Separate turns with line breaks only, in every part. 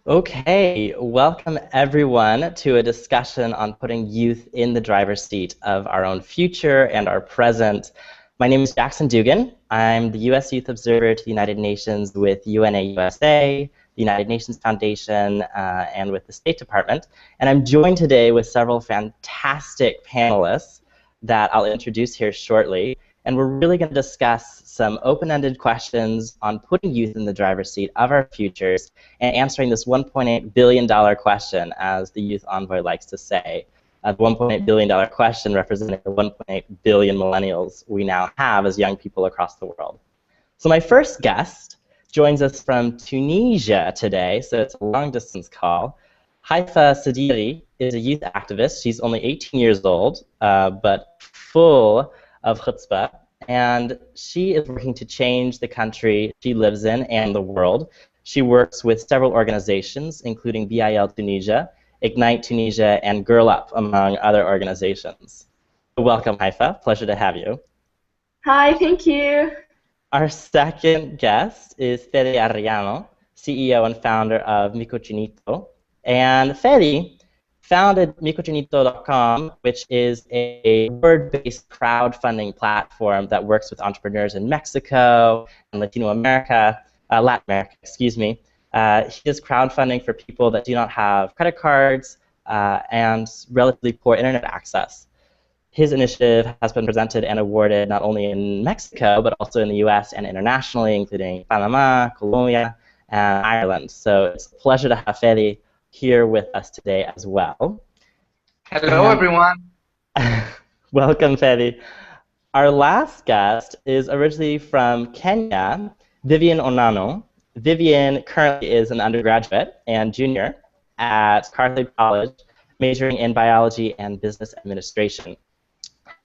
Okay, welcome everyone to a discussion on putting youth in the driver's seat of our own future and our present. My name is Jackson Dugan. I'm the U.S. Youth Observer to the United Nations with UNA USA, the United Nations Foundation, and with the State Department. And I'm joined today with several fantastic panelists that I'll introduce here shortly. And we're really going to discuss some open-ended questions on putting youth in the driver's seat of our futures and answering this $1.8 billion question, as the Youth Envoy likes to say. The $1.8 billion question representing the 1.8 billion millennials we now have as young people across the world. So my first guest joins us from Tunisia today, so it's a long-distance call. Haifa Sadiri is a youth activist. She's only 18 years old, but full of chutzpah, and she is working to change the country she lives in and the world. She works with several organizations, including BIL Tunisia, Ignite Tunisia, and Girl Up, among other organizations. Welcome, Haifa. Pleasure to have you.
Hi, thank you.
Our second guest is Fede Arellano, CEO and founder of Micochinito. And Fede founded Micochinito.com, which is a word-based crowdfunding platform that works with entrepreneurs in Mexico and Latin America, excuse me. He does crowdfunding for people that do not have credit cards and relatively poor internet access. His initiative has been presented and awarded not only in Mexico, but also in the US and internationally, including Panama, Colombia, and Ireland. So it's a pleasure to have Fede here with us today as well.
Hello, everyone.
Welcome, Fede. Our last guest is originally from Kenya, Vivian Onano. Vivian currently is an undergraduate and junior at Carthage College, majoring in biology and business administration.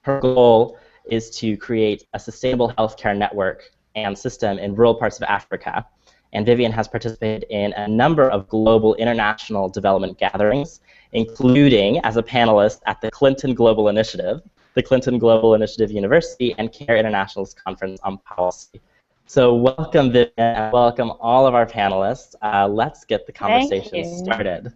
Her goal is to create a sustainable healthcare network and system in rural parts of Africa. And Vivian has participated in a number of global international development gatherings, including as a panelist at the Clinton Global Initiative, the Clinton Global Initiative University, and CARE International's Conference on Policy. So welcome, Vivian, and welcome all of our panelists. Let's get the conversation started.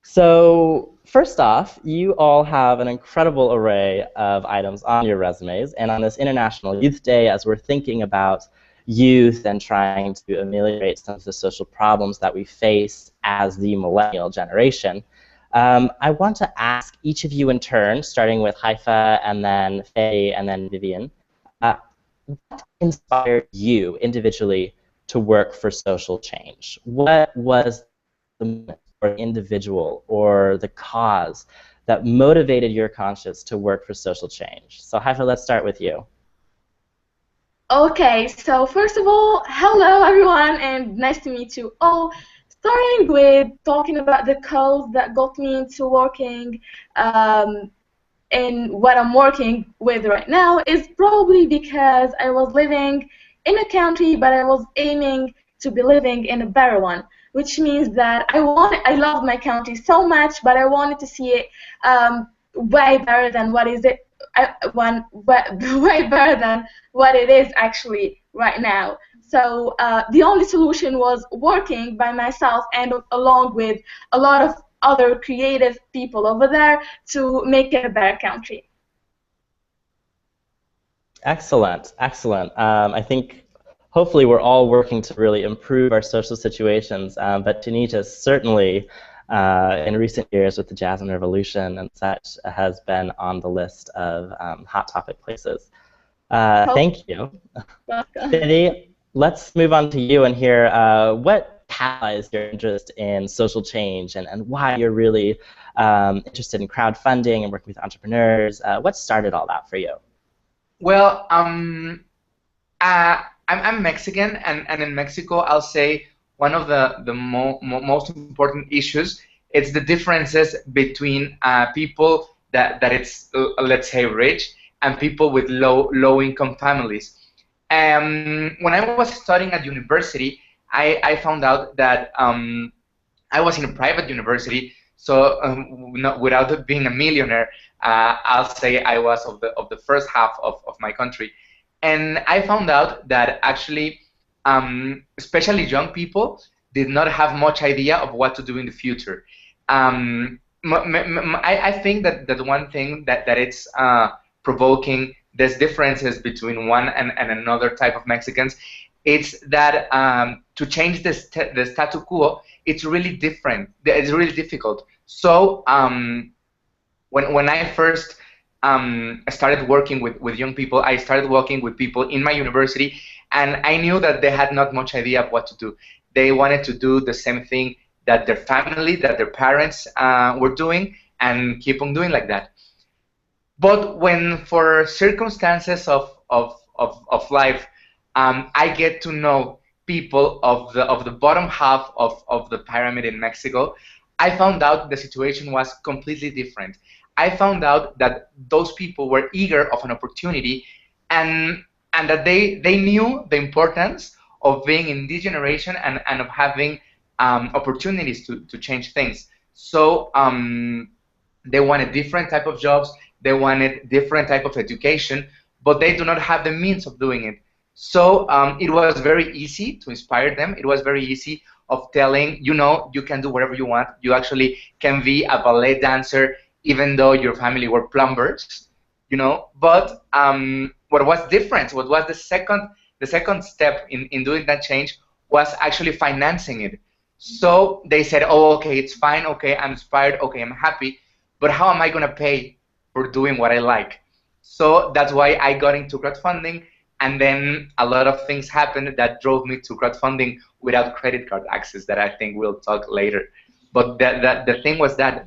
So first off, you all have an incredible array of items on your resumes, and on this International Youth Day, as we're thinking about youth and trying to ameliorate some of the social problems that we face as the millennial generation, I want to ask each of you in turn, starting with Haifa and then Faye and then Vivian, what inspired you individually to work for social change? What was the or individual or the cause that motivated your conscience to work for social change? So Haifa, let's start with you.
Okay, so first of all, hello everyone, and nice to meet you all. Starting with talking about the cause that got me into working in what I'm working with right now is probably because I was living in a country, but I was aiming to be living in a better one, which means that I love my country so much, but I wanted to see it way better than what is it. Way better than what it is actually right now. So the only solution was working by myself and along with a lot of other creative people over there to make it a better country.
Excellent, excellent. I think hopefully we're all working to really improve our social situations, but Tunisia certainly in recent years with the Jasmine Revolution and such has been on the list of hot topic places. Thank you. Fede, let's move on to you and hear what catalyzed your interest in social change and why you're really interested in crowdfunding and working with entrepreneurs. What started all that for you?
Well, I'm Mexican, and in Mexico, I'll say one of the most important issues is the differences between people that it's let's say rich and people with low income families. When I was studying at university, I found out that I was in a private university, so without being a millionaire, I'll say I was of the first half of my country. And I found out that actually, especially young people, did not have much idea of what to do in the future. I think that one thing that it's provoking these differences between one and another type of Mexicans, it's that to change the status quo, it's really different. It's really difficult. So when I first started working with young people, I started working with people in my university, and I knew that they had not much idea of what to do. They wanted to do the same thing that their family, that their parents were doing, and keep on doing like that. But when, for circumstances of life, I get to know people of the bottom half of the pyramid in Mexico, I found out the situation was completely different. I found out that those people were eager of an opportunity, and that they knew the importance of being in this generation, and of having opportunities to change things. So they wanted different type of jobs, they wanted different type of education, but they do not have the means of doing it. So it was very easy to inspire them. It was very easy of telling, you can do whatever you want. You actually can be a ballet dancer even though your family were plumbers, But what was different, what was the second step in doing that change, was actually financing it. So they said, oh, okay, it's fine, okay, I'm inspired, okay, I'm happy, but how am I going to pay for doing what I like? So that's why I got into crowdfunding, and then a lot of things happened that drove me to crowdfunding without credit card access, that I think we'll talk later. But the thing was that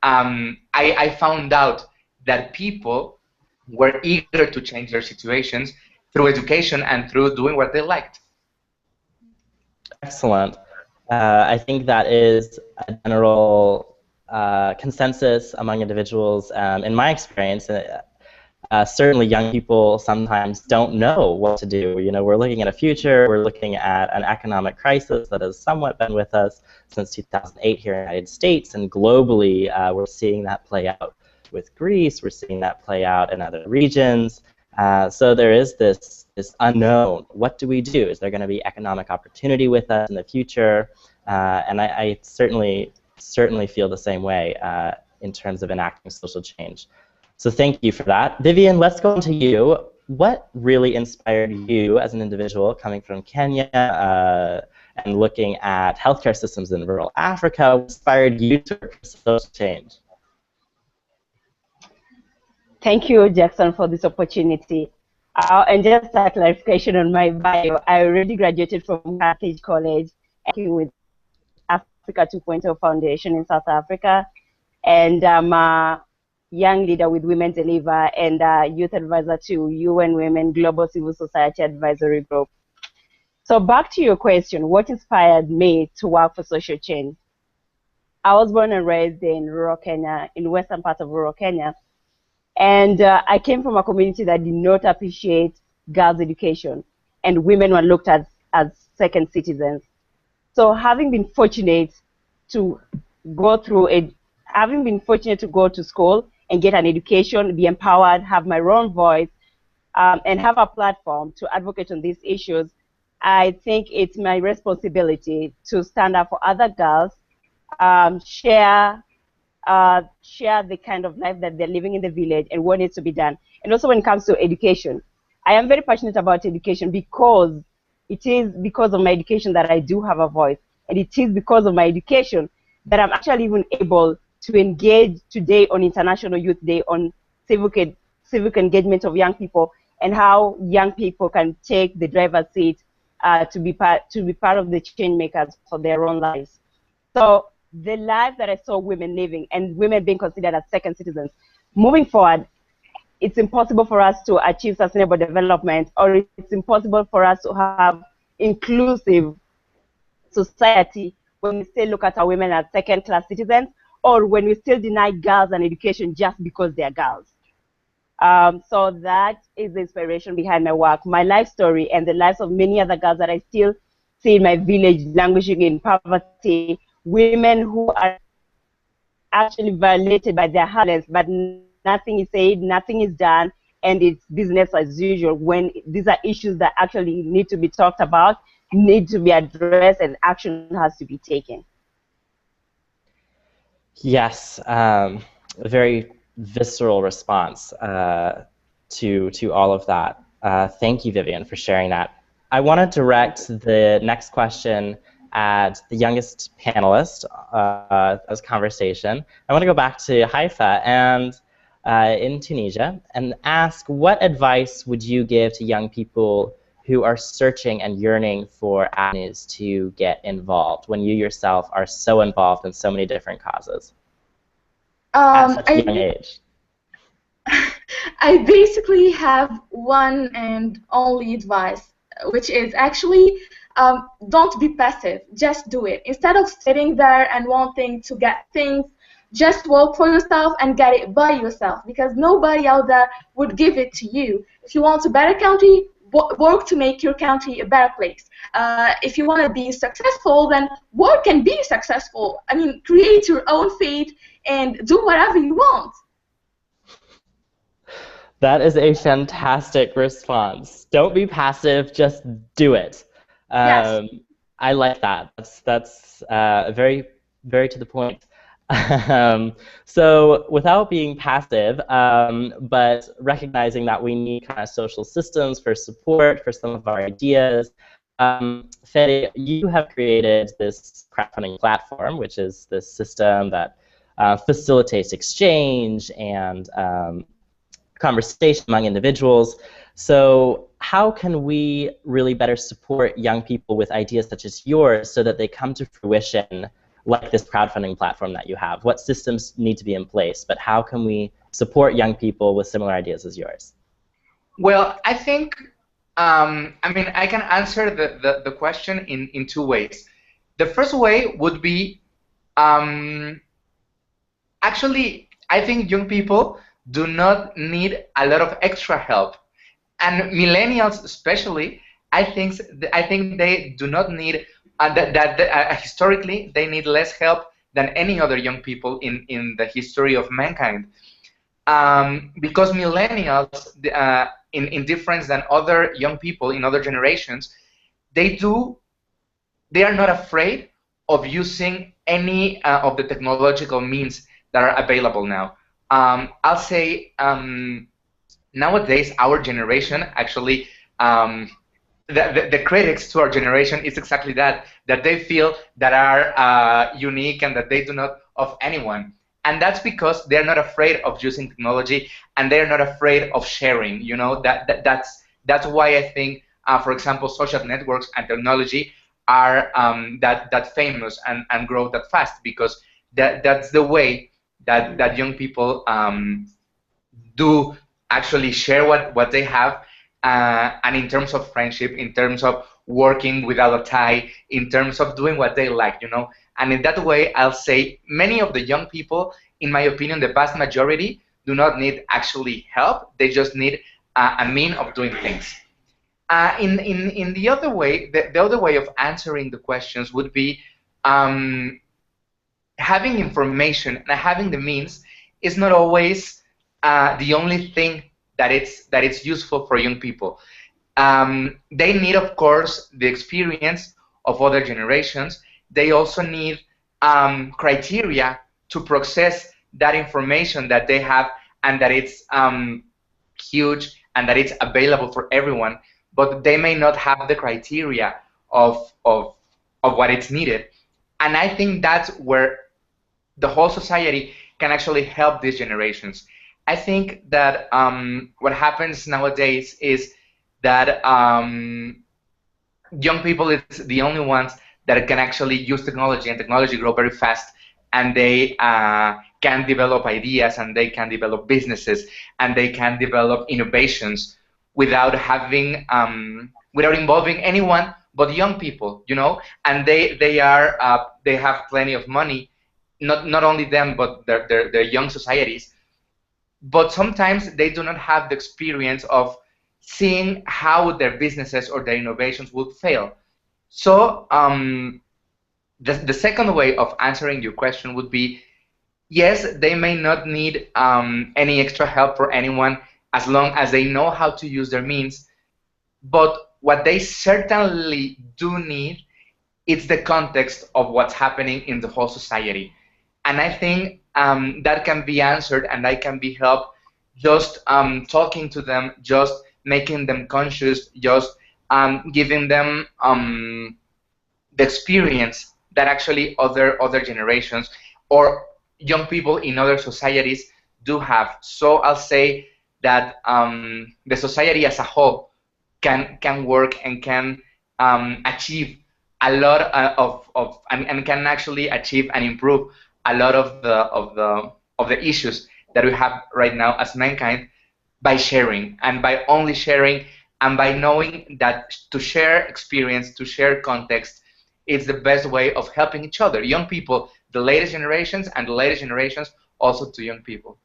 I found out that people were eager to change their situations through education and through doing what they liked.
Excellent. I think that is a general consensus among individuals. In my experience, certainly young people sometimes don't know what to do. We're looking at a future, we're looking at an economic crisis that has somewhat been with us since 2008 here in the United States, and globally we're seeing that play out with Greece, we're seeing that play out in other regions. So there is this unknown. What do we do? Is there going to be economic opportunity with us in the future? And I certainly feel the same way in terms of enacting social change. So thank you for that. Vivian, let's go on to you. What really inspired you as an individual coming from Kenya and looking at healthcare systems in rural Africa? What inspired you to work for social change?
Thank you, Jackson, for this opportunity. And just a clarification on my bio, I already graduated from Carthage College, working with Africa 2.0 Foundation in South Africa, and I'm a young leader with Women Deliver and youth advisor to UN Women Global Civil Society Advisory Group. So back to your question, what inspired me to work for social change? I was born and raised in rural Kenya, in western part of rural Kenya. And I came from a community that did not appreciate girls' education, and women were looked at as second citizens. So having been fortunate to go to school and get an education, be empowered, have my own voice, and have a platform to advocate on these issues, I think it's my responsibility to stand up for other girls, share the kind of life that they're living in the village and what needs to be done. And also when it comes to education, I am very passionate about education because it is because of my education that I do have a voice. And it is because of my education that I'm actually even able to engage today on International Youth Day on civic engagement of young people, and how young people can take the driver's seat to be part of the change makers for their own lives. So the life that I saw women living, and women being considered as second citizens, moving forward, it's impossible for us to achieve sustainable development, or it's impossible for us to have inclusive society when we still look at our women as second-class citizens, or when we still deny girls an education just because they're girls. So that is the inspiration behind my work, my life story, and the lives of many other girls that I still see in my village languishing in poverty, women who are actually violated by their husbands, but nothing is said, nothing is done, and it's business as usual when these are issues that actually need to be talked about need to be addressed and action has to be taken.
Yes, a very visceral response to all of that. Thank you, Vivian, for sharing that. I want to direct the next question at the youngest panelist as conversation. I want to go back to Haifa and in Tunisia and ask, what advice would you give to young people who are searching and yearning for avenues to get involved when you yourself are so involved in so many different causes at such a young age?
I basically have one and only advice, which is actually don't be passive, just do it. Instead of sitting there and wanting to get things, just work for yourself and get it by yourself, because nobody out there would give it to you. If you want a better country, work to make your country a better place. If you want to be successful, then work and be successful. I mean, create your own fate and do whatever you want.
That is a fantastic response. Don't be passive, just do it.
Yes.
I like that. That's very, very to the point. So without being passive, but recognizing that we need kind of social systems for support for some of our ideas, Fede, you have created this crowdfunding platform, which is this system that facilitates exchange and conversation among individuals. So how can we really better support young people with ideas such as yours so that they come to fruition like this crowdfunding platform that you have? What systems need to be in place, but how can we support young people with similar ideas as yours?
Well, I think, I mean, I can answer the question in two ways. The first way would be, actually, I think young people do not need a lot of extra help, and millennials especially. I think they do not need historically they need less help than any other young people in the history of mankind, because millennials, in difference than other young people in other generations, they are not afraid of using any of the technological means that are available now. I'll say nowadays our generation actually, the critics to our generation is exactly that they feel that are unique and that they do not of anyone. And that's because they're not afraid of using technology and they're not afraid of sharing. You know, that's why I think, for example, social networks and technology are that famous and grow that fast, because that's the way that young people do actually share what they have, and in terms of friendship, in terms of working without a tie, in terms of doing what they like, you know. And in that way, I'll say many of the young people, in my opinion, the vast majority, do not need actually help. They just need a mean of doing things. In the other way, the other way of answering the questions would be, having information and having the means is not always the only thing that it's useful for young people. They need, of course, the experience of other generations. They also need criteria to process that information that they have, and that it's huge and that it's available for everyone. But they may not have the criteria of what it's needed. And I think that's where the whole society can actually help these generations. I think that what happens nowadays is that young people is the only ones that can actually use technology, and technology grow very fast, and they can develop ideas, and they can develop businesses, and they can develop innovations without having without involving anyone but young people, you know. And they have plenty of money, not only them but their young societies, but sometimes they do not have the experience of seeing how their businesses or their innovations would fail. So the second way of answering your question would be, yes, they may not need any extra help for anyone as long as they know how to use their means, but what they certainly do need is the context of what's happening in the whole society. And I think that can be answered and that can be helped just talking to them, just making them conscious, just giving them the experience that actually other generations or young people in other societies do have. So I'll say that the society as a whole can work and can achieve a lot and can actually achieve and improve a lot of the issues that we have right now as mankind by sharing and by only sharing and by knowing that to share experience, to share context, is the best way of helping each other. Young people, the latest generations, and the latest generations also to young people.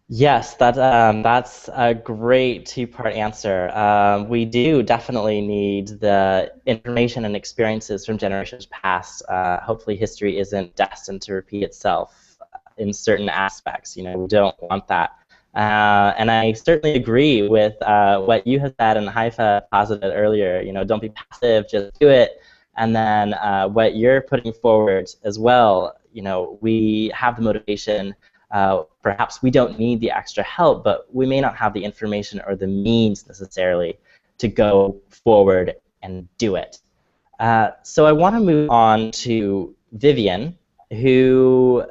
Yes, that's a great two-part answer. We do definitely need the information and experiences from generations past. Hopefully history isn't destined to repeat itself in certain aspects. You know, we don't want that. And I certainly agree with what you had said and Haifa posited earlier. You know, don't be passive, just do it. And then what you're putting forward as well, you know, we have the motivation. Perhaps we don't need the extra help, but we may not have the information or the means necessarily to go forward and do it. So I want to move on to Vivian, who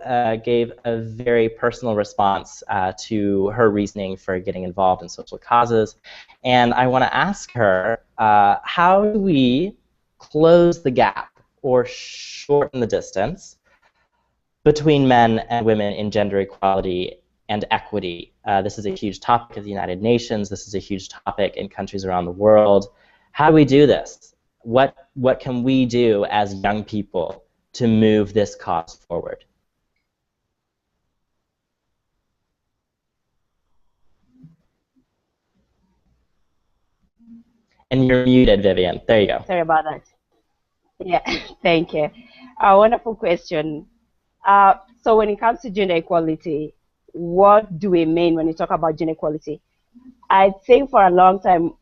gave a very personal response to her reasoning for getting involved in social causes. And I want to ask her, how do we close the gap or shorten the distance between men and women in gender equality and equity? This is a huge topic of the United Nations. This is a huge topic in countries around the world. How do we do this? What can we do as young people to move this cause forward? And you're muted, Vivian. There you go.
Sorry about that. Yeah, thank you. A wonderful question. So when it comes to gender equality, what do we mean when we talk about gender equality? I think for a long time,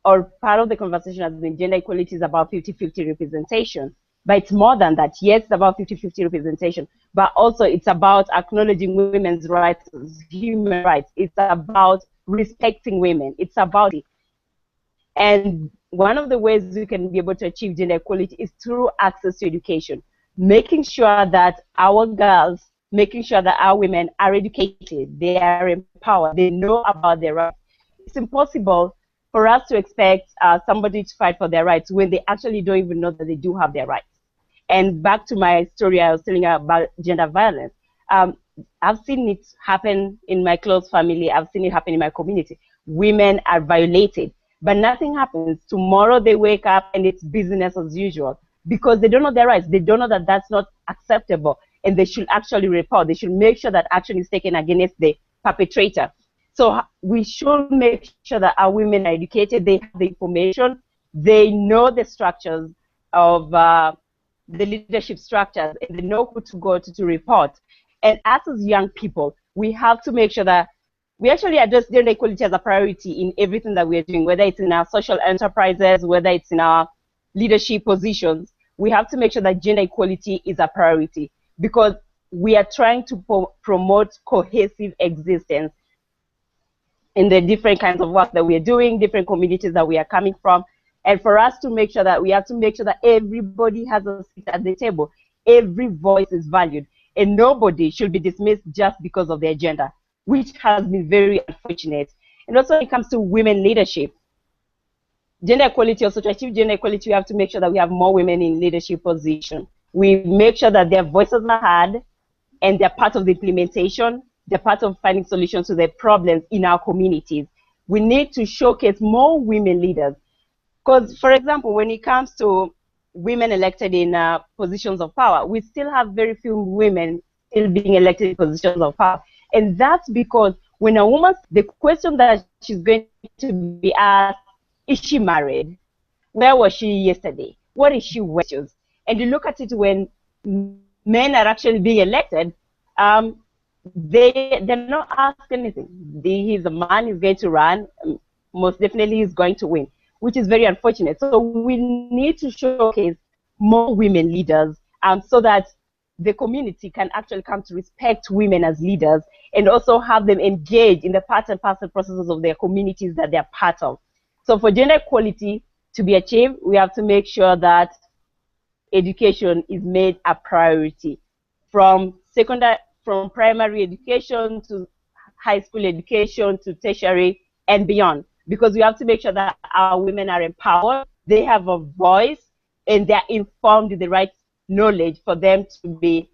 or part of the conversation has been gender equality is about 50-50 representation. But it's more than that. Yes, it's about 50-50 representation, but also it's about acknowledging women's rights as human rights. It's about respecting women. It's about it. And one of the ways we can be able to achieve gender equality is through access to education, making sure that our girls, making sure that our women are educated, they are empowered, they know about their rights. It's impossible for us to expect somebody to fight for their rights when they actually don't even know that they do have their rights. And back to my story I was telling you about gender violence. I've seen it happen in my close family. I've seen it happen in my community. Women are violated, but nothing happens. Tomorrow they wake up and it's business as usual because they don't know their rights. They don't know that that's not acceptable, and they should actually report. They should make sure that action is taken against the perpetrator. So we should make sure that our women are educated, they have the information, they know the structures of the leadership structures, and they know who to go to report. And us as young people, we have to make sure that we actually address gender equality as a priority in everything that we're doing, whether it's in our social enterprises, whether it's in our leadership positions. We have to make sure that gender equality is a priority because we are trying to promote cohesive existence in the different kinds of work that we are doing, different communities that we are coming from. And for us to make sure that we have to make sure that everybody has a seat at the table, every voice is valued, and nobody should be dismissed just because of their gender, which has been very unfortunate. And also when it comes to women leadership, gender equality, also to achieve gender equality, we have to make sure that we have more women in leadership positions. We make sure that their voices are heard and they're part of the implementation, they're part of finding solutions to the problems in our communities. We need to showcase more women leaders. Because, for example, when it comes to women elected in positions of power, we still have very few women still being elected in positions of power. And that's because when a woman, the question that she's going to be asked, is she married? Where was she yesterday? What is she wearing? And you look at it when men are actually being elected, they're not asked anything. He's a man, he's going to run. most definitely is going to win, which is very unfortunate. So we need to showcase more women leaders so that the community can actually come to respect women as leaders and also have them engage in the part and parcel processes of their communities that they're part of. So for gender equality to be achieved, we have to make sure that education is made a priority from primary education to high school education to tertiary and beyond, because we have to make sure that our women are empowered, they have a voice, and they're informed with the right knowledge for them to be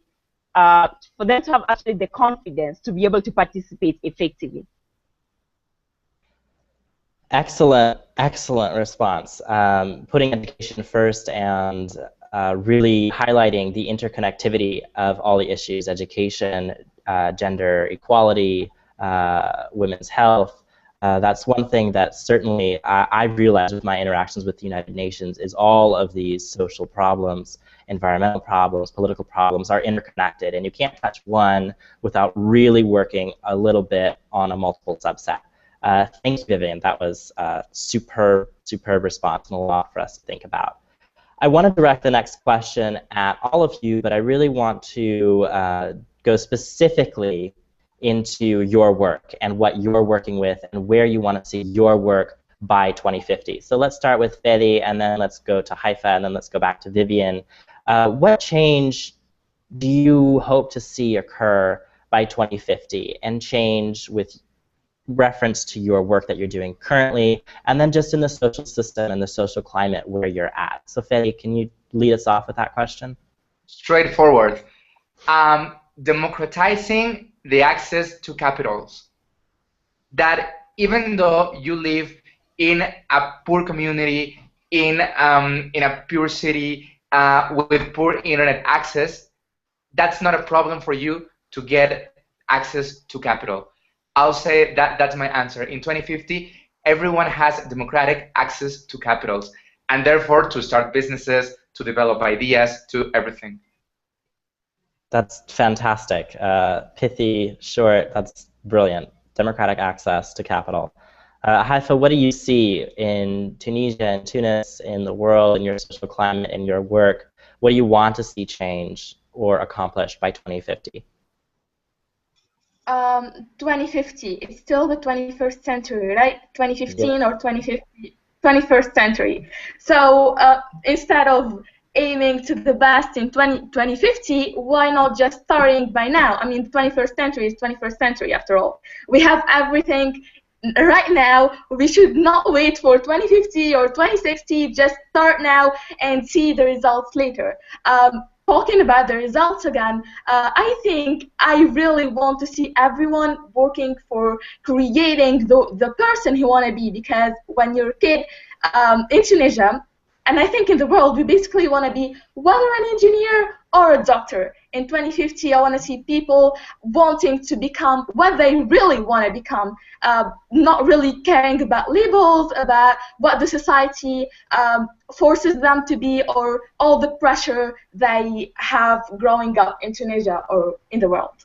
for them to have actually the confidence to be able to participate effectively.
Excellent, excellent response. Putting education first and really highlighting the interconnectivity of all the issues: education, gender equality, women's health. That's one thing that certainly I've realized with my interactions with the United Nations is all of these social problems, environmental problems, political problems are interconnected, and you can't touch one without really working a little bit on a multiple subset. Thanks, Vivian. That was a superb response and a lot for us to think about. I want to direct the next question at all of you, but I really want to go specifically into your work and what you're working with and where you want to see your work by 2050. So let's start with Fedi, and then let's go to Haifa, and then let's go back to Vivian. What change do you hope to see occur by 2050, and change with reference to your work that you're doing currently, and then just in the social system and the social climate where you're at? So Fedi, can you lead us off with that question?
Straightforward. Democratizing the access to capitals. That even though you live in a poor community, in a poor city, with poor internet access, that's not a problem for you to get access to capital. I'll say that that's my answer. In 2050, everyone has democratic access to capitals, and therefore to start businesses, to develop ideas, to everything.
That's fantastic. Pithy, short, that's brilliant. Democratic access to capital. Haifa, what do you see in Tunisia and Tunis, in the world, in your social climate, in your work? What do you want to see change or accomplish by 2050?
2050, it's still the 21st century, right? 2015
Yeah.
or 2050, 21st century. So instead of aiming to the best in 2050, why not just starting by now? I mean, the 21st century is 21st century after all. We have everything right now. We should not wait for 2050 or 2060, just start now and see the results later. Talking about the results again, I think I really want to see everyone working for creating the person you want to be, because when you're a kid in Tunisia, and I think in the world, we basically want to be whether an engineer or a doctor. In 2050, I want to see people wanting to become what they really want to become, not really caring about labels, about what the society forces them to be, or all the pressure they have growing up in Tunisia or in the world.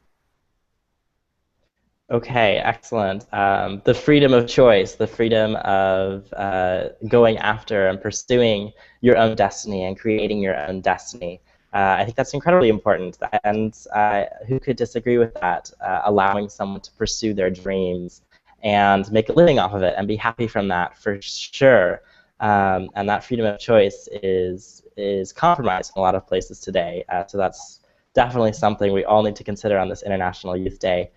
Okay, excellent. The freedom of choice, the freedom of going after and pursuing your own destiny and creating your own destiny. I think that's incredibly important. And who could disagree with that? Allowing someone to pursue their dreams and make a living off of it and be happy from that, for sure. And that freedom of choice is compromised in a lot of places today. So that's definitely something we all need to consider on this International Youth Day.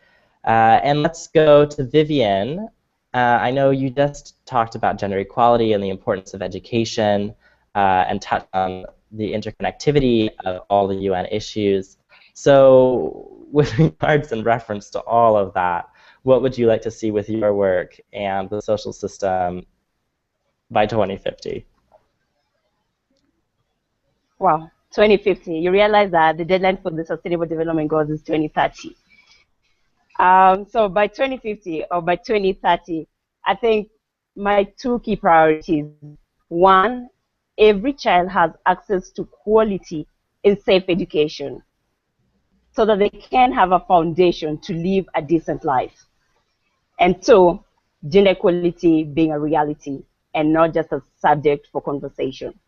And let's go to Vivian. I know you just talked about gender equality and the importance of education and touched on the interconnectivity of all the UN issues. So with regards and reference to all of that, what would you like to see with your work and the social system by 2050?
Wow, 2050. You realize that the deadline for the Sustainable Development Goals is 2030. So by 2050 or by 2030, I think my two key priorities: one, every child has access to quality and safe education so that they can have a foundation to live a decent life. And two, gender equality being a reality and not just a subject for conversation.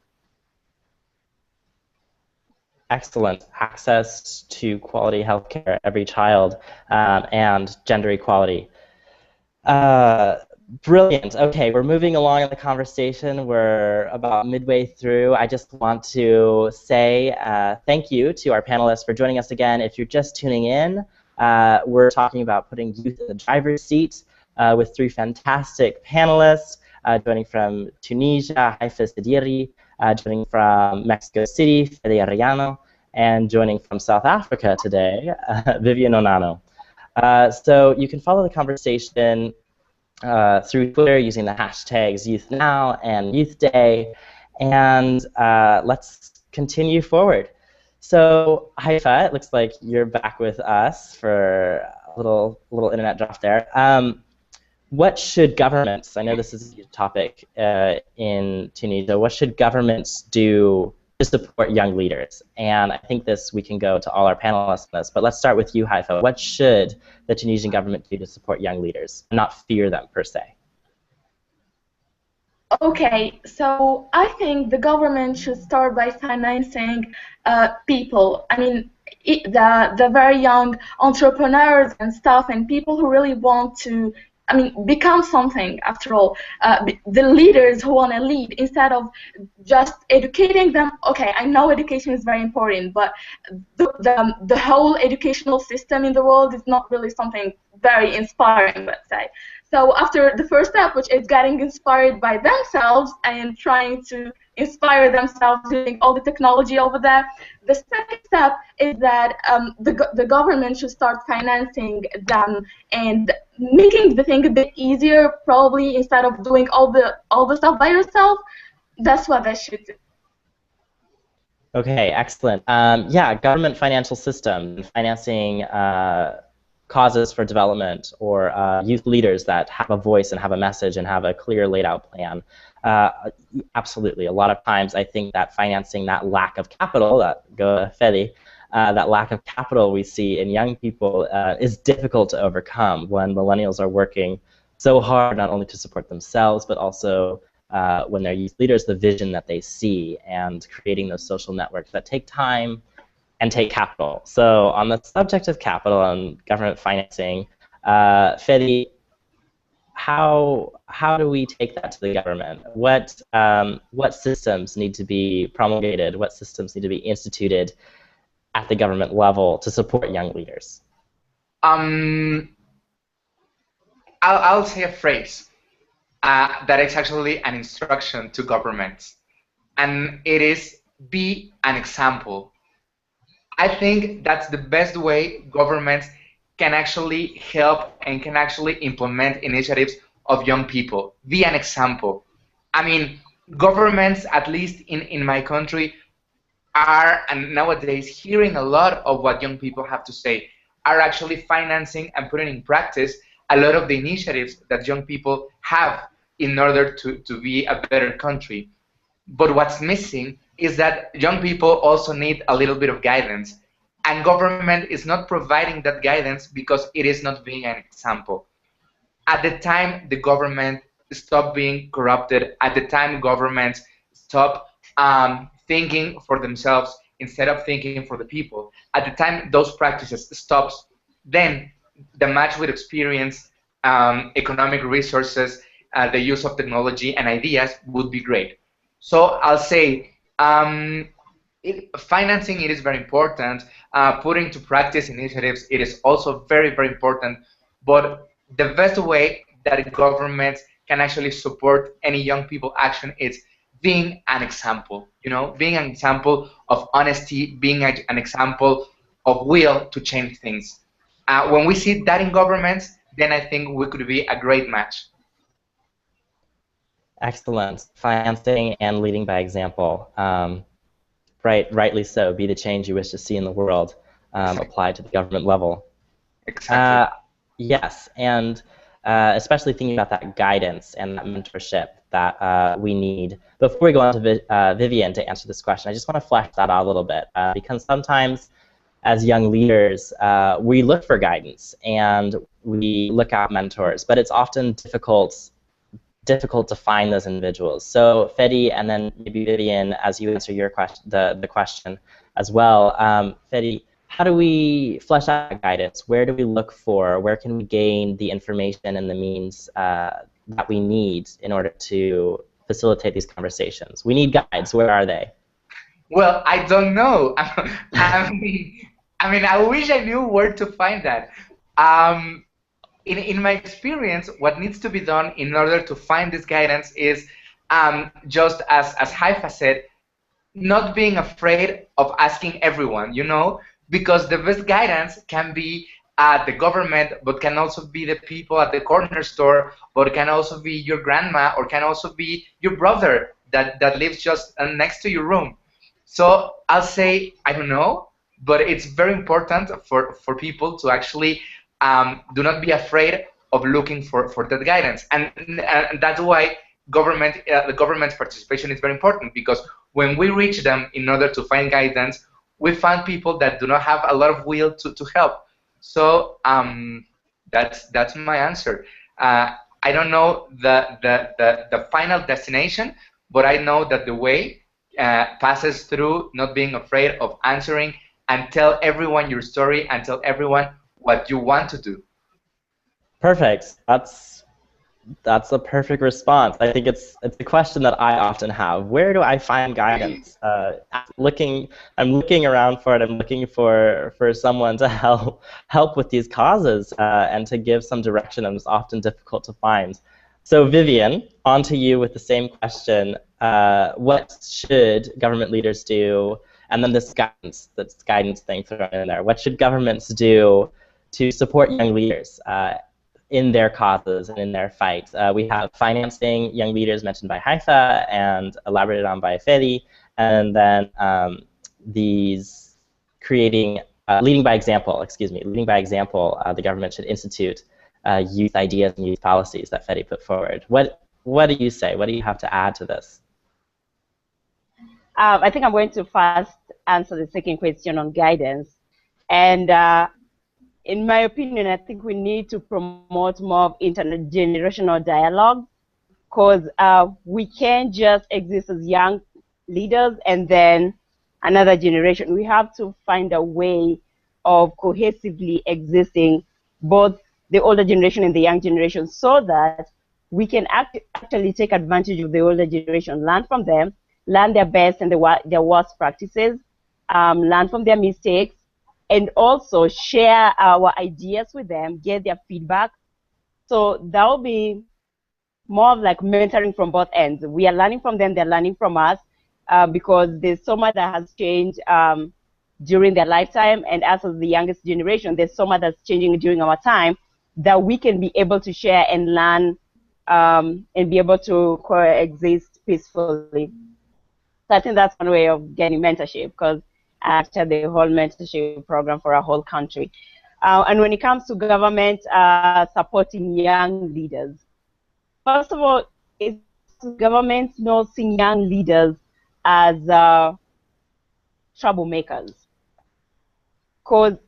Excellent. Access to quality healthcare, every child, and gender equality. Brilliant. Okay, we're moving along in the conversation. We're about midway through. I just want to say thank you to our panelists for joining us again. If you're just tuning in, we're talking about putting youth in the driver's seat with three fantastic panelists joining from Tunisia, Haifa Sidiri, joining from Mexico City, Fede Arellano, and joining from South Africa today, Vivian Onano. So you can follow the conversation through Twitter using the hashtags YouthNow and YouthDay, and let's continue forward. So Haifa, it looks like you're back with us for a little internet drop there. What should governments, I know this is a topic in Tunisia, what should governments do to support young leaders? And I think we can go to all our panelists on this, but let's start with you, Haifa. What should the Tunisian government do to support young leaders, and not fear them per se?
Okay, so I think the government should start by financing people. I mean, the very young entrepreneurs and stuff, and people who really want to, I mean, become something after all. The leaders who want to lead, instead of just educating them. Okay, I know education is very important, but the whole educational system in the world is not really something very inspiring, let's say. So after the first step, which is getting inspired by themselves and trying to inspire themselves using all the technology over there, the second step is that the government should start financing them and making the thing a bit easier, probably, instead of doing all the stuff by yourself. That's what they should do.
Okay, excellent. Yeah, government financial system, financing causes for development, or youth leaders that have a voice and have a message and have a clear laid out plan. Absolutely. A lot of times I think that financing that lack of capital, that lack of capital we see in young people is difficult to overcome when millennials are working so hard not only to support themselves, but also when they're youth leaders, the vision that they see and creating those social networks that take time and take capital. So on the subject of capital and government financing, Fede, how do we take that to the government? What systems need to be promulgated? What systems need to be instituted at the government level to support young leaders?
I'll say a phrase that is actually an instruction to governments, and it is be an example. I think that's the best way governments can actually help and can actually implement initiatives of young people. Be an example. I mean, governments, at least in my country, are, and nowadays, hearing a lot of what young people have to say, are actually financing and putting in practice a lot of the initiatives that young people have in order to be a better country. But what's missing is that young people also need a little bit of guidance. And government is not providing that guidance because it is not being an example. At the time the government stopped being corrupted, at the time governments stopped thinking for themselves instead of thinking for the people, at the time those practices stops, then the match with experience, economic resources, the use of technology and ideas would be great. So I'll say financing, it is very important. Putting to practice initiatives, it is also very, very important. But the best way that governments can actually support any young people action is being an example. You know, being an example of honesty, being an example of will to change things. When we see that in governments, then I think we could be a great match.
Excellent. Financing and leading by example. Rightly so. Be the change you wish to see in the world. Applied to the government level.
Exactly.
Yes, and especially thinking about that guidance and that mentorship that we need. Before we go on to Vivian to answer this question, I just want to flesh that out a little bit because sometimes as young leaders, we look for guidance and we look at mentors, but it's often difficult to find those individuals. So Fedi, and then maybe Vivian, as you answer your question, the question as well. Fedi, how do we flesh out guidance? Where do we look for? Where can we gain the information and the means that we need in order to facilitate these conversations? We need guides. Where are they?
Well, I don't know. I mean, I wish I knew where to find that. In my experience, what needs to be done in order to find this guidance is just as Haifa said, not being afraid of asking everyone, you know, because the best guidance can be the government, but can also be the people at the corner store, but can also be your grandma, or can also be your brother that lives just next to your room. So I'll say, I don't know, but it's very important for people to actually do not be afraid of looking for that guidance. And that's why the government's participation is very important, because when we reach them in order to find guidance, we find people that do not have a lot of will to help. So that's my answer. I don't know the final destination, but I know that the way passes through not being afraid of answering and tell everyone your story and tell everyone what you want to do.
Perfect. That's a perfect response. I think it's a question that I often have. Where do I find guidance? I'm looking around for it. I'm looking for someone to help with these causes and to give some direction, and it's often difficult to find. So Vivian, on to you with the same question. What should government leaders do? And then this guidance thing thrown in there. What should governments do to support young leaders in their causes and in their fight? We have financing young leaders mentioned by Haifa and elaborated on by Fedi, and then these leading by example, the government should institute youth ideas and youth policies that Fedi put forward. What do you say? What do you have to add to this?
I think I'm going to first answer the second question on guidance. And in my opinion, I think we need to promote more of intergenerational dialogue, because we can't just exist as young leaders and then another generation. We have to find a way of cohesively existing both the older generation and the young generation, so that we can actually take advantage of the older generation, learn from them, learn their best and their worst practices, learn from their mistakes, and also share our ideas with them, get their feedback. So that will be more of like mentoring from both ends. We are learning from them, they're learning from us, because there's so much that has changed during their lifetime, and as of the youngest generation, there's so much that's changing during our time that we can be able to share and learn and be able to coexist peacefully. So I think that's one way of getting mentorship, because I actually the whole mentorship program for our whole country. And when it comes to government supporting young leaders, first of all, it's government not seeing young leaders as troublemakers. Because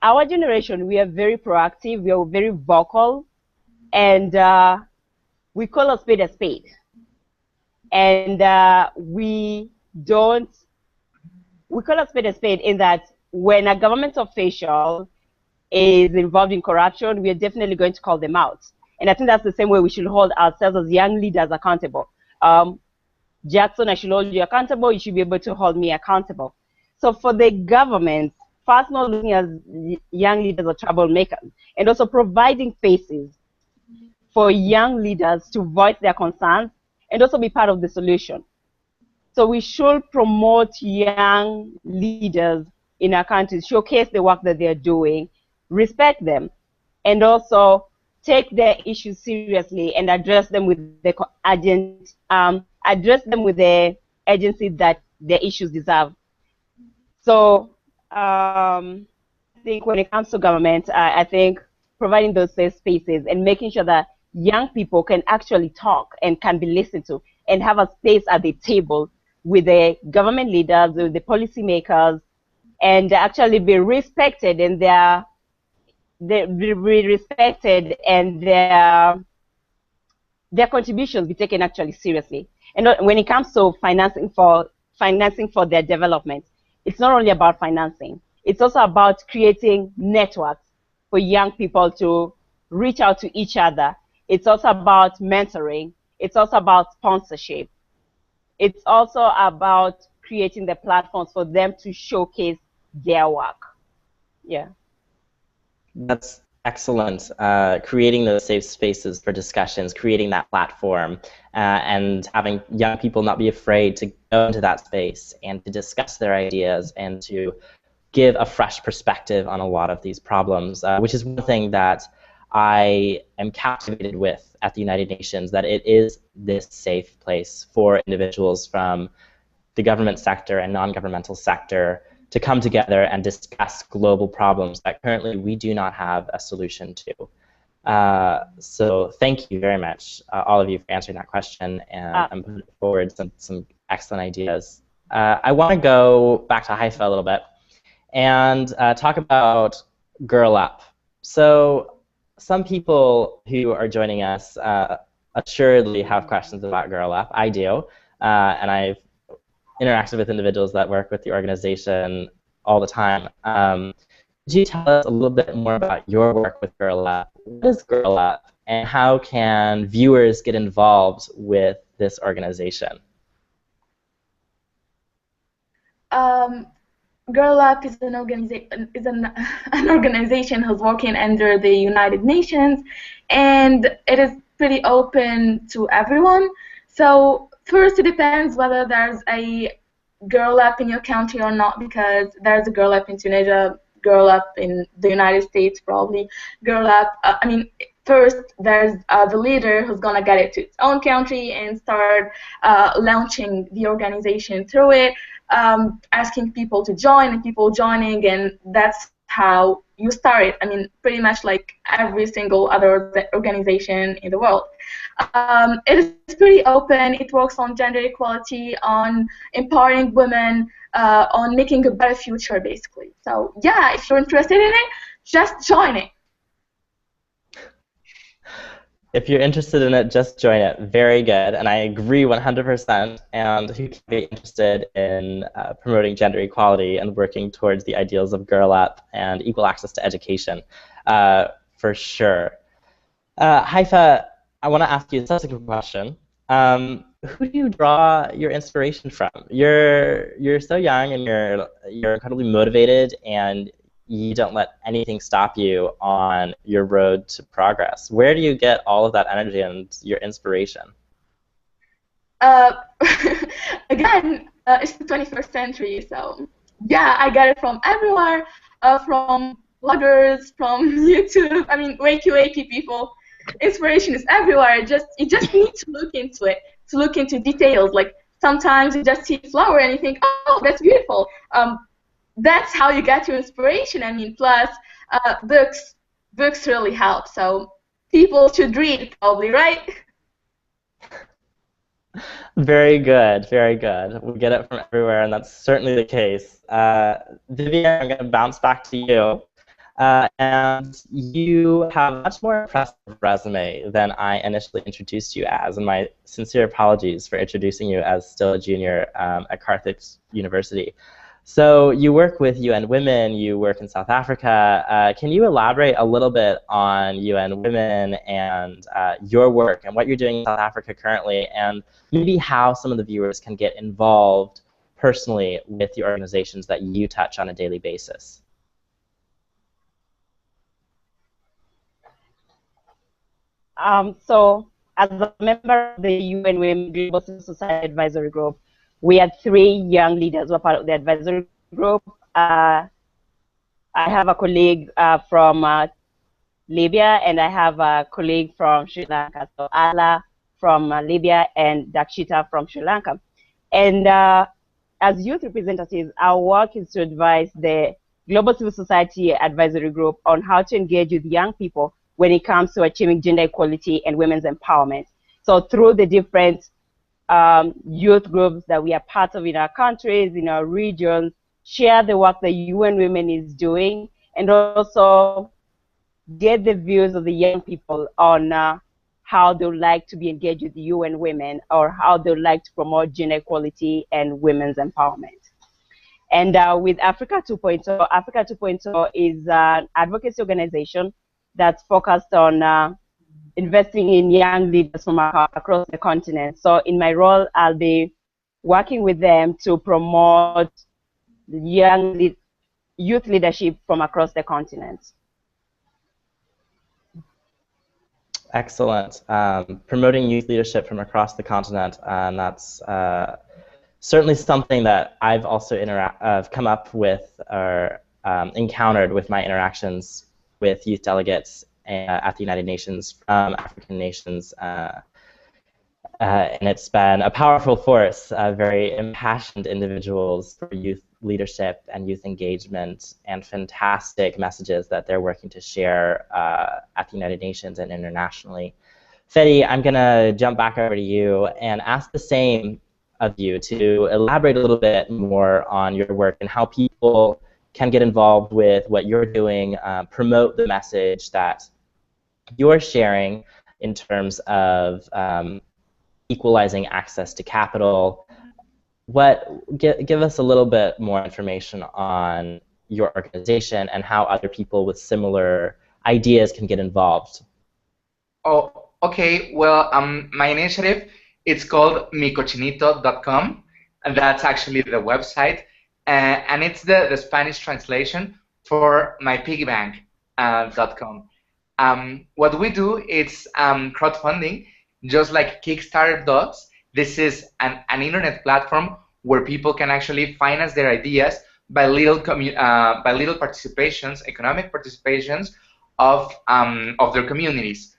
our generation, we are very proactive, we are very vocal, and we call a spade a spade. And we call a spade in that when a government official is involved in corruption, we are definitely going to call them out. And I think that's the same way we should hold ourselves as young leaders accountable. Jackson, I should hold you accountable, you should be able to hold me accountable. So for the government, first not looking at young leaders as troublemakers, and also providing spaces for young leaders to voice their concerns and also be part of the solution. So we should promote young leaders in our country, showcase the work that they're doing, respect them, and also take their issues seriously and address them with the agency that their issues deserve. So I think when it comes to government, I think providing those safe spaces and making sure that young people can actually talk and can be listened to and have a space at the table with the government leaders, with the policymakers, and actually be respected in be respected and their contributions be taken actually seriously. And when it comes to financing for their development, it's not only about financing. It's also about creating networks for young people to reach out to each other. It's also about mentoring. It's also about sponsorship. It's also about creating the platforms for them to showcase their work. Yeah.
That's excellent. Creating those safe spaces for discussions, creating that platform, and having young people not be afraid to go into that space and to discuss their ideas and to give a fresh perspective on a lot of these problems, which is one thing that I am captivated with at the United Nations, that it is this safe place for individuals from the government sector and non-governmental sector to come together and discuss global problems that currently we do not have a solution to. So thank you very much, all of you, for answering that question and putting forward some excellent ideas. I want to go back to Haifa a little bit and talk about Girl Up. So some people who are joining us assuredly have questions about Girl Up. I do, and I've interacted with individuals that work with the organization all the time. Could you tell us a little bit more about your work with Girl Up? What is Girl Up, and how can viewers get involved with this organization?
Girl Up is an organization who's working under the United Nations, and it is pretty open to everyone. So first, it depends whether there's a Girl Up in your country or not, because there's a Girl Up in Tunisia, Girl Up in the United States, probably. Girl Up, first there's the leader who's going to get it to its own country and start launching the organization through it, asking people to join and people joining, and that's how you start it. I mean, pretty much like every single other organization in the world. It is pretty open. It works on gender equality, on empowering women, on making a better future, basically. So yeah, if you're interested in it, just join it.
If you're interested in it, just join it. Very good, and I agree 100%. And who can be interested in promoting gender equality and working towards the ideals of Girl Up and equal access to education, for sure. Haifa, I want to ask you a subsequent question. Who do you draw your inspiration from? You're so young, and you're incredibly motivated, and you don't let anything stop you on your road to progress. Where do you get all of that energy and your inspiration?
Again, it's the 21st century, so yeah, I get it from everywhere, from bloggers, from YouTube. I mean, wakey people. Inspiration is everywhere. You just need to look into it, to look into details. Like sometimes you just see a flower and you think, oh, that's beautiful. That's how you get your inspiration. I mean, plus books really help. So people should read, probably, right?
Very good, very good. We get it from everywhere, and that's certainly the case. Vivian, I'm going to bounce back to you. And you have a much more impressive resume than I initially introduced you as, and my sincere apologies for introducing you as still a junior at Carthage University. So you work with UN Women, you work in South Africa. Can you elaborate a little bit on UN Women and your work and what you're doing in South Africa currently, and maybe how some of the viewers can get involved personally with the organizations that you touch on a daily basis?
So as a member of the UN Women Global Civil Society Advisory Group, we had 3 young leaders who are part of the advisory group. I have a colleague from Libya, and I have a colleague from Sri Lanka. So Ala from Libya and Dakshita from Sri Lanka. And as youth representatives, our work is to advise the Global Civil Society Advisory Group on how to engage with young people when it comes to achieving gender equality and women's empowerment. So through the different youth groups that we are part of in our countries, in our regions, share the work that UN Women is doing, and also get the views of the young people on how they would like to be engaged with UN Women, or how they would like to promote gender equality and women's empowerment. And with Africa 2.0, Africa 2.0 is an advocacy organization that's focused on investing in young leaders from across the continent. So in my role, I'll be working with them to promote youth leadership from across the continent.
Excellent. Promoting youth leadership from across the continent, and that's certainly something that I've also come up with or encountered with my interactions with youth delegates at the United Nations from African nations. And it's been a powerful force, very impassioned individuals for youth leadership and youth engagement, and fantastic messages that they're working to share at the United Nations and internationally. Fedi, I'm going to jump back over to you and ask the same of you to elaborate a little bit more on your work and how people can get involved with what you're doing, promote the message that you're sharing in terms of equalizing access to capital. Give us a little bit more information on your organization and how other people with similar ideas can get involved.
Oh, okay. Well, my initiative, it's called micochinito.com, and that's actually the website, and it's the Spanish translation for mypiggybank.com. What we do is crowdfunding, just like Kickstarter does. This is an internet platform where people can actually finance their ideas by little participations, economic participations of their communities.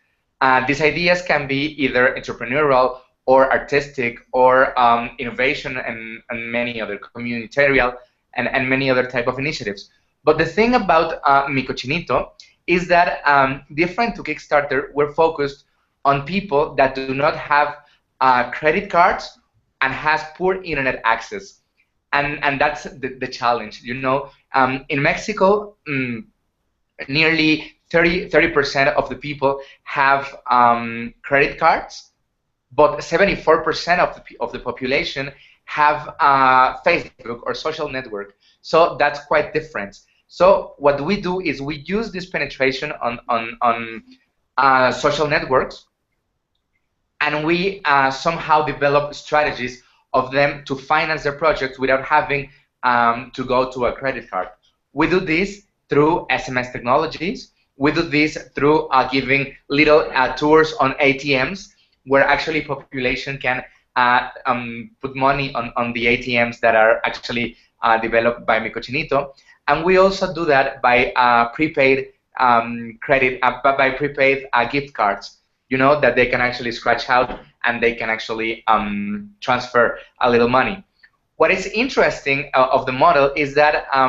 These ideas can be either entrepreneurial or artistic or innovation and many other communitarian and many other type of initiatives. But the thing about Micochinito is that different to Kickstarter, we're focused on people that do not have credit cards and has poor internet access, and that's the challenge. You know, in Mexico, nearly 30% of the people have credit cards, but 74% of the population have Facebook or social network. So that's quite different. So what we do is we use this penetration on social networks, and we somehow develop strategies of them to finance their projects without having to go to a credit card. We do this through SMS technologies. We do this through giving little tours on ATMs, where actually population can put money on the ATMs that are actually developed by Micochinito. And we also do that by prepaid gift cards, you know, that they can actually scratch out and they can actually transfer a little money. What is interesting of the model is that, I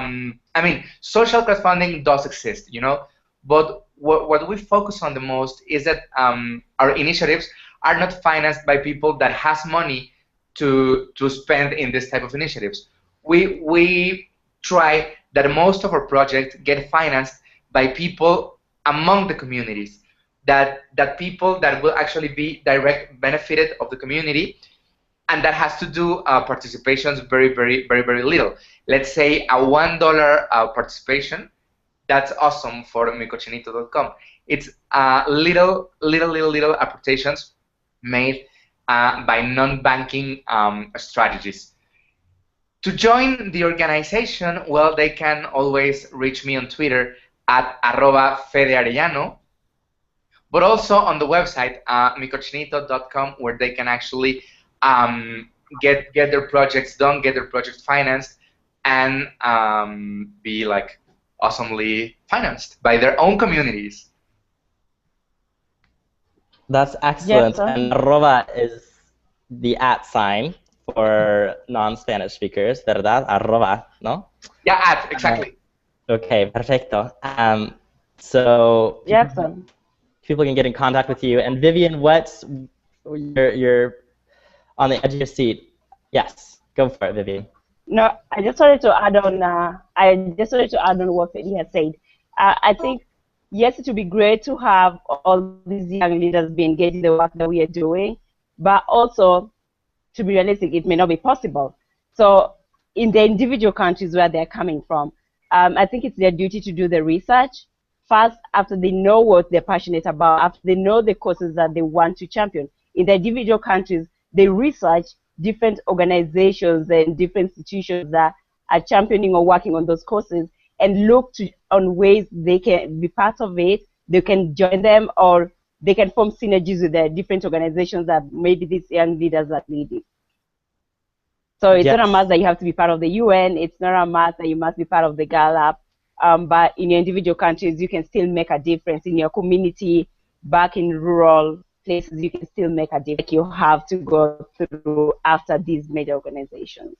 mean, social crowdfunding does exist, you know, but what we focus on the most is that our initiatives are not financed by people that has money to spend in this type of initiatives. We try that most of our projects get financed by people among the communities, that people that will actually be direct benefited of the community, and that has to do participations very little. Let's say a $1 participation. That's awesome for micochinito.com. It's little applications made by non-banking strategies. To join the organization, well, they can always reach me on Twitter at @FedeArellano, but also on the website micochinito.com, where they can actually get their projects done, get their projects financed, and be like awesomely financed by their own communities.
That's excellent.
Yes,
and arroba is the @sign for non-Spanish speakers, ¿verdad? Arroba, ¿no?
Yeah, exactly.
Okay, perfecto. So
yes.
people can get in contact with you. And Vivian, what's you're on the edge of your seat? Yes, go for it, Vivian.
No, I just wanted to add on. I just wanted to add on what Feli has said. I think yes, it would be great to have all these young leaders be engaged in the work that we are doing, but also, to be realistic, it may not be possible. So, in the individual countries where they're coming from, I think it's their duty to do the research first after they know what they're passionate about, after they know the causes that they want to champion. In the individual countries, they research different organizations and different institutions that are championing or working on those causes and look on ways they can be part of it, they can join them, or they can form synergies with the different organizations that maybe these young leaders are leading. So it's not a must that you have to be part of the UN. It's not a must that you must be part of the Gallup. But in your individual countries, you can still make a difference. In your community, back in rural places, you can still make a difference. You have to go through after these major organizations.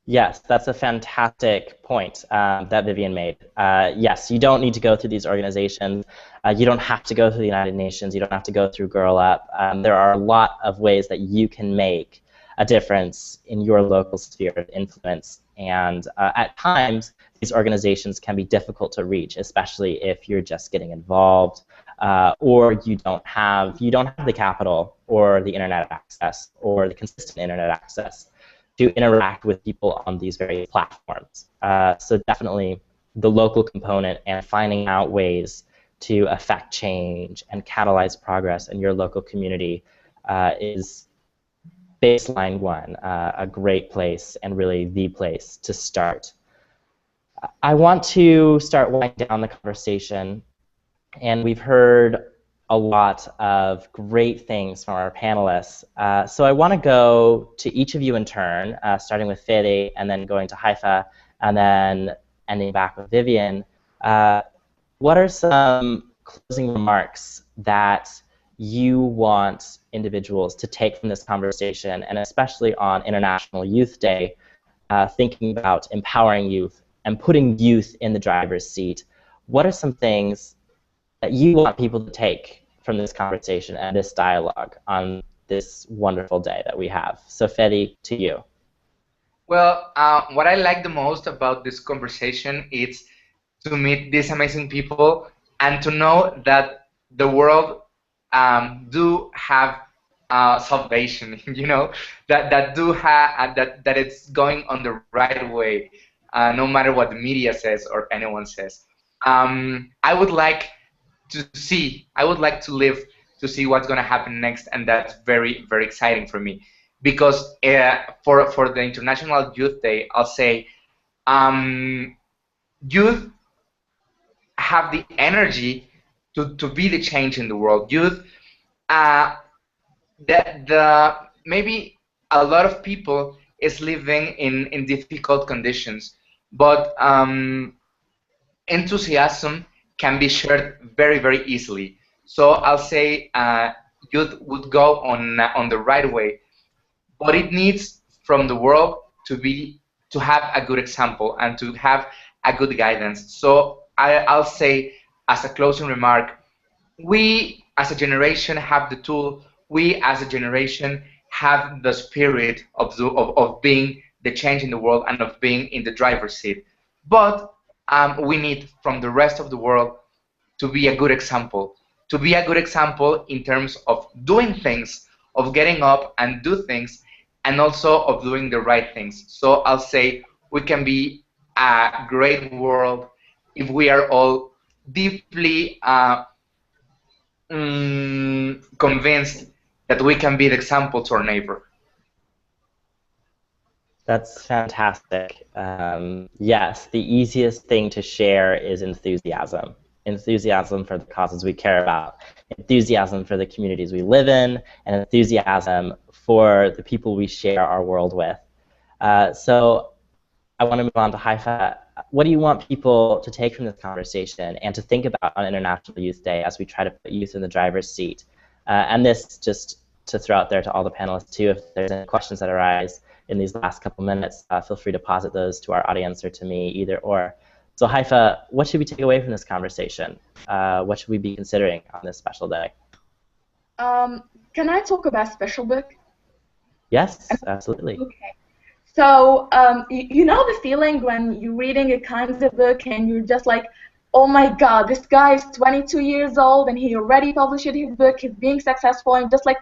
Yes, that's a fantastic point that Vivian made. Yes, you don't need to go through these organizations. You don't have to go through the United Nations. You don't have to go through Girl Up. There are a lot of ways that you can make a difference in your local sphere of influence. And at times, these organizations can be difficult to reach, especially if you're just getting involved or you don't have the capital or the internet access or the consistent internet access to interact with people on these various platforms. So definitely the local component and finding out ways to affect change and catalyze progress in your local community is baseline one, a great place and really the place to start. I want to start winding down the conversation, and we've heard a lot of great things from our panelists. So I want to go to each of you in turn, starting with Fede, and then going to Haifa, and then ending back with Vivian. What are some closing remarks that you want individuals to take from this conversation, and especially on International Youth Day, thinking about empowering youth and putting youth in the driver's seat? What are some things that you want people to take from this conversation and this dialogue on this wonderful day that we have? So Fede, to you.
Well, what I like the most about this conversation is to meet these amazing people and to know that the world do have salvation, you know, that do have that it's going on the right way, no matter what the media says or anyone says. I would like to live to see what's going to happen next, and that's very, very exciting for me. Because for the International Youth Day, I'll say youth have the energy to be the change in the world. Youth, maybe a lot of people is living in difficult conditions, but enthusiasm can be shared very, very easily. So I'll say youth would go on the right way, but it needs from the world to have a good example and to have a good guidance. So I'll say, as a closing remark, we as a generation have the tool. We as a generation have the spirit of being the change in the world and of being in the driver's seat. But we need from the rest of the world to be a good example. To be a good example in terms of doing things, of getting up and do things, and also of doing the right things. So I'll say we can be a great world if we are all deeply convinced that we can be the example to our neighbor.
That's fantastic. Yes, the easiest thing to share is enthusiasm. Enthusiasm for the causes we care about, enthusiasm for the communities we live in, and enthusiasm for the people we share our world with. So I want to move on to Haifa. What do you want people to take from this conversation and to think about on International Youth Day as we try to put youth in the driver's seat? And this, just to throw out there to all the panelists too, if there's any questions that arise in these last couple minutes, feel free to posit those to our audience or to me, either or. So Haifa, what should we take away from this conversation? What should we be considering on this special day?
Can I talk about special book?
Yes, absolutely.
Okay. So you know the feeling when you're reading a kind of book and you're just like, oh my God, this guy is 22 years old and he already published his book, he's being successful, and just like,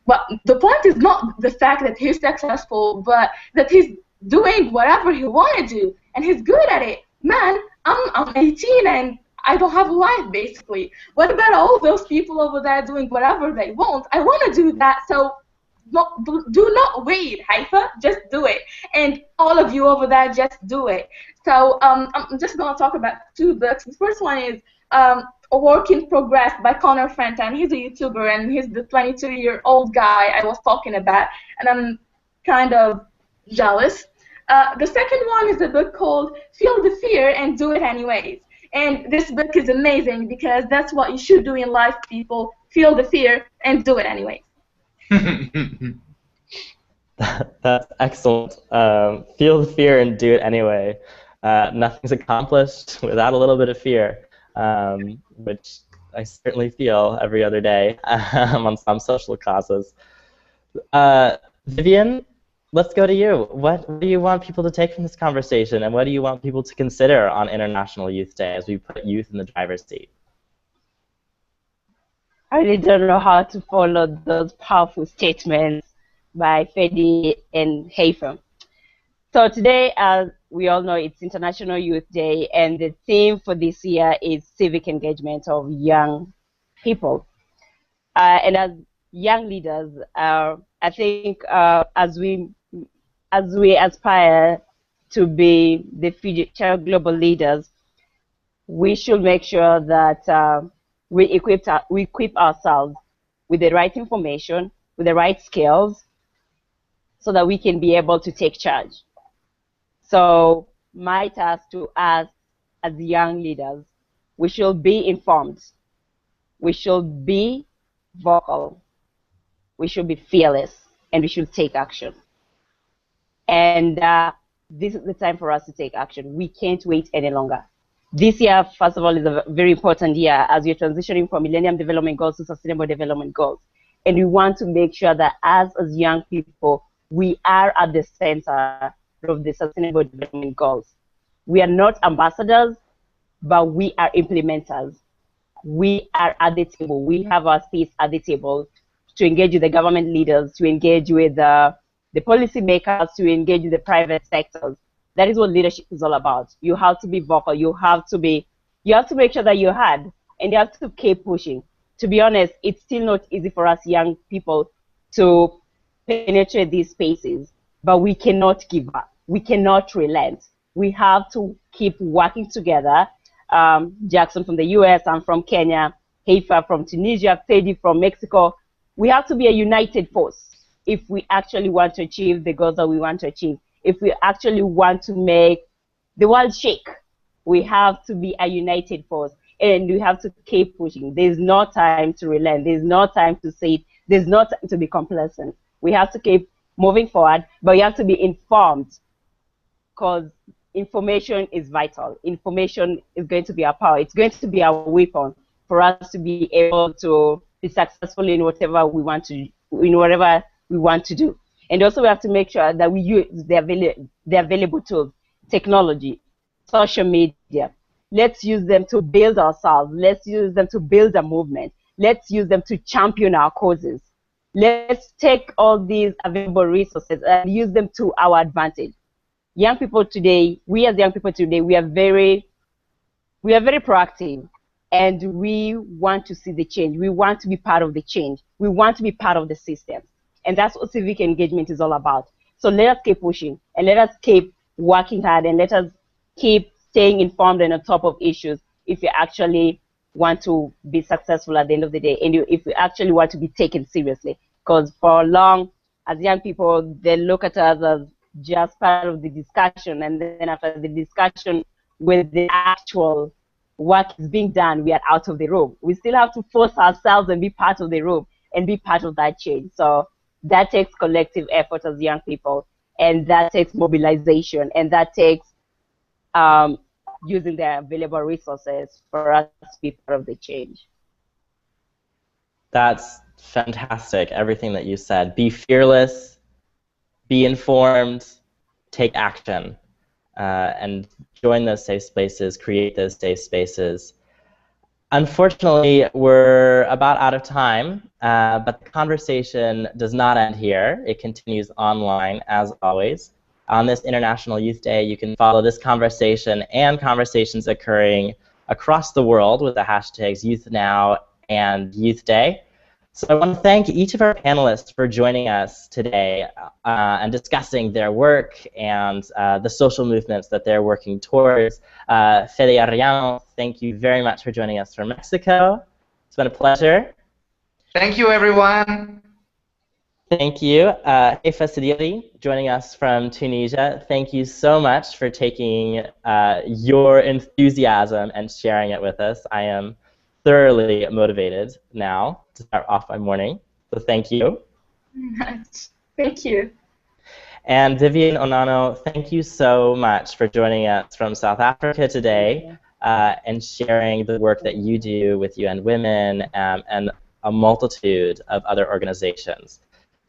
well, the point is not the fact that he's successful, but that he's doing whatever he want to do and he's good at it. Man, I'm 18 and I don't have a life basically. What about all those people over there doing whatever they want? I want to do that, so do not wait, Haifa. Just do it. And all of you over there, just do it. So I'm just going to talk about two books. The first one is A Work in Progress by Connor Fenton. He's a YouTuber, and he's the 22-year-old guy I was talking about, and I'm kind of jealous. The second one is a book called Feel the Fear and Do It Anyways. And this book is amazing because that's what you should do in life, people. Feel the fear and do it anyways.
That's excellent. Feel the fear and do it anyway. Nothing's accomplished without a little bit of fear, which I certainly feel every other day on some social causes. Vivian, let's go to you. What do you want people to take from this conversation, and what do you want people to consider on International Youth Day as we put youth in the driver's seat?
I really don't know how to follow those powerful statements by Fedi and Haifa. So today, as we all know, it's International Youth Day, and the theme for this year is civic engagement of young people. And as young leaders, I think as we aspire to be the future global leaders, we should make sure that we equip ourselves with the right information, with the right skills, so that we can be able to take charge. So my task to us as young leaders, we should be informed, we should be vocal, we should be fearless, and we should take action. And this is the time for us to take action. We can't wait any longer. This year, first of all, is a very important year as we're transitioning from Millennium Development Goals to Sustainable Development Goals. And we want to make sure that as young people, we are at the center of the Sustainable Development Goals. We are not ambassadors, but we are implementers. We are at the table. We have our seats at the table to engage with the government leaders, to engage with the policy makers, to engage with the private sectors. That is what leadership is all about. You have to be vocal. You have to make sure that you're heard, and you have to keep pushing. To be honest, it's still not easy for us young people to penetrate these spaces, but we cannot give up. We cannot relent. We have to keep working together. Jackson from the US, I'm from Kenya, Haifa from Tunisia, Fedi from Mexico. We have to be a united force if we actually want to achieve the goals that we want to achieve. If we actually want to make the world shake, we have to be a united force, and we have to keep pushing. There's no time to relent. There's no time to sit. There's no time to be complacent. We have to keep moving forward, but we have to be informed, because information is vital. Information is going to be our power. It's going to be our weapon for us to be able to be successful in whatever we want to do. And also we have to make sure that we use the available tools, technology, social media. Let's use them to build ourselves. Let's use them to build a movement. Let's use them to champion our causes. Let's take all these available resources and use them to our advantage. Young people today, we as young people today, we are very proactive, and we want to see the change. We want to be part of the change. We want to be part of the system. And that's what civic engagement is all about. So let us keep pushing, and let us keep working hard, and let us keep staying informed and on top of issues if we actually want to be successful at the end of the day, and if we actually want to be taken seriously. Because for long, as young people, they look at us as just part of the discussion, and then after the discussion, when the actual work is being done, we are out of the room. We still have to force ourselves and be part of the room and be part of that change. So that takes collective effort as young people, and that takes mobilization, and that takes using the available resources for us to be part of the change.
That's fantastic, everything that you said. Be fearless, be informed, take action and join those safe spaces, create those safe spaces. Unfortunately, we're about out of time, but the conversation does not end here. It continues online, as always. On this International Youth Day, you can follow this conversation and conversations occurring across the world with the hashtags YouthNow and Youth Day. So I want to thank each of our panelists for joining us today and discussing their work and the social movements that they're working towards. Fede Arellano, thank you very much for joining us from Mexico. It's been a pleasure.
Thank you, everyone.
Thank you. Heifa Sidiri, joining us from Tunisia. Thank you so much for taking your enthusiasm and sharing it with us. I am thoroughly motivated now to start off my morning, so thank you.
Thank you.
And Vivian Onano, thank you so much for joining us from South Africa today and sharing the work that you do with UN Women and a multitude of other organizations.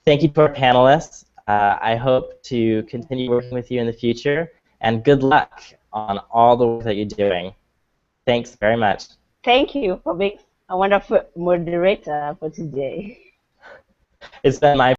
Thank you to our panelists. I hope to continue working with you in the future, and good luck on all the work that you're doing. Thanks very much.
Thank you for being a wonderful moderator for today.
It's been my